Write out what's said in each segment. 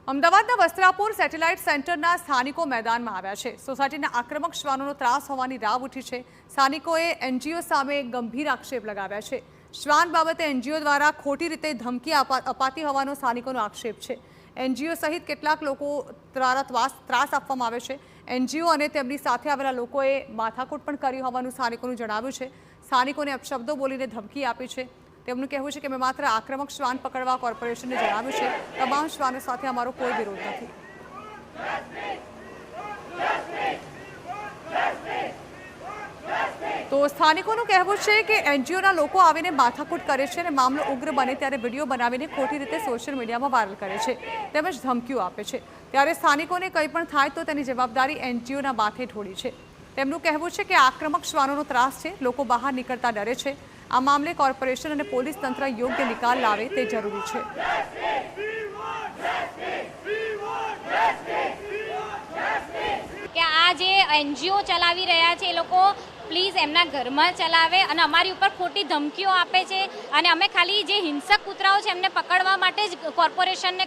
અમદાવાદના વસ્ત્રાપુર સેટેલાઇટ સેન્ટરના સ્થાનિકો મેદાનમાં આવ્યા છે। સોસાયટીના આક્રમક શ્વાનોનો ત્રાસ હોવાની રાવ ઉઠી છે। સ્થાનિકોએ એનજીઓ સામે ગંભીર આક્ષેપ લગાવ્યા છે। શ્વાન બાબતે એનજીઓ દ્વારા ખોટી રીતે ધમકી અપાતી હોવાનો સ્થાનિકોનો આક્ષેપ છે। એનજીઓ સહિત કેટલાક લોકો દ્વારા ત્રાસ આપવામાં આવે છે। એનજીઓ અને તેમની સાથે આવેલા લોકોએ માથાકૂટ પણ કરી હોવાનું સ્થાનિકોનું જણાવ્યું છે। સ્થાનિકોને અપશબ્દો બોલીને ધમકી આપી છે। તેમનું કહેવું છે કે મેં માત્ર આક્રમક શ્વાન પકડવા કોર્પોરેશનને જણાવ્યું છે। તમામ શ્વાનો સાથે અમારો કોઈ વિરોધ નથી। તો સ્થાનિકોનું કહેવું છે કે એનજીઓના લોકો આવીને માથાકૂટ કરે છે અને મામલો ઉગ્ર બને ત્યારે વિડીયો બનાવીને ખોટી રીતે સોશિયલ મીડિયામાં વાયરલ કરે છે તેમજ ધમકીઓ આપે છે। ત્યારે સ્થાનિકોને કંઈ પણ થાય તો તેની જવાબદારી એનજીઓના માથે ઢોળી છે। તેમનું કહેવું છે કે આક્રમક શ્વાનોનો ત્રાસ છે, લોકો બહાર નીકળતા ડરે છે। આ મામલે કોર્પોરેશન અને પોલીસ તંત્ર યોગ્ય નિકાલ લાવે તે જરૂરી છે। કે આ જે એનજીઓ ચલાવી રહ્યા છે એ લોકો પ્લીઝ એમના ઘરમાં ચલાવે અને અમારી ઉપર ખોટી ધમકીઓ આપે છે અને અમે ખાલી જે હિંસક કૂતરાઓ છે એમને પકડવા માટે જ કોર્પોરેશનને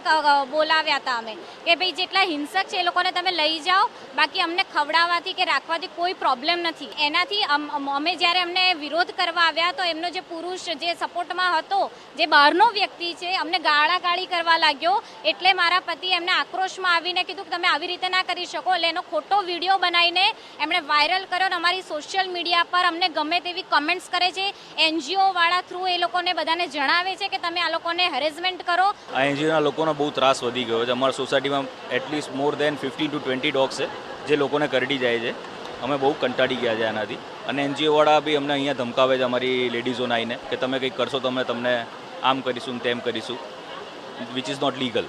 બોલાવ્યા હતા અમે કે ભાઈ જેટલા હિંસક છે એ લોકોને તમે લઈ જાઓ, બાકી અમને ખવડાવવાથી કે રાખવાથી કોઈ પ્રોબ્લેમ નથી। એનાથી અમે જ્યારે અમને વિરોધ કરવા આવ્યા તો એમનો જે પુરુષ જે સપોર્ટમાં હતો, જે બહારનો વ્યક્તિ છે, અમને ગાળાગાળી કરવા લાગ્યો। એટલે મારા પતિ એમને આક્રોશમાં આવીને કીધું કે તમે આવી રીતે ના કરી શકો, એટલે એનો ખોટો વિડીયો બનાવીને એમણે વાયરલ કર્યો અને અમારી સોશિયલ મીડિયા પર અમને ગમે તેવી કમેન્ટ્સ કરે છે। એનજીઓ વાળા થ્રુ એ લોકોને બધાને જણાવે છે કે તમે આ લોકોને હેરેસમેન્ટ કરો। આ એનજીઓના લોકોનો બહુ ત્રાસ વધી ગયો છે। અમારા સોસાયટીમાં at least more than 15 to 20 dogs છે જે લોકોને કરડી જાય છે। અમે બહુ કંટાળી ગયા છે આનાથી અને એનજીઓ વાળા બી અમને અહીંયા ધમકાવે છે અમારી લેડીઝોને આવીને કે તમે કંઈક કરશો તો અમે તમને આમ કરીશું તેમ કરીશું, વિચ ઇઝ નોટ લીગલ।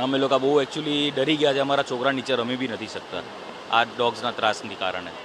અમે લોકો બહુ એકચ્યુઅલી ડરી ગયા છે। અમારા છોકરા નીચે રમી બી નથી શકતા આ ડોગ્સના ત્રાસની કારણે।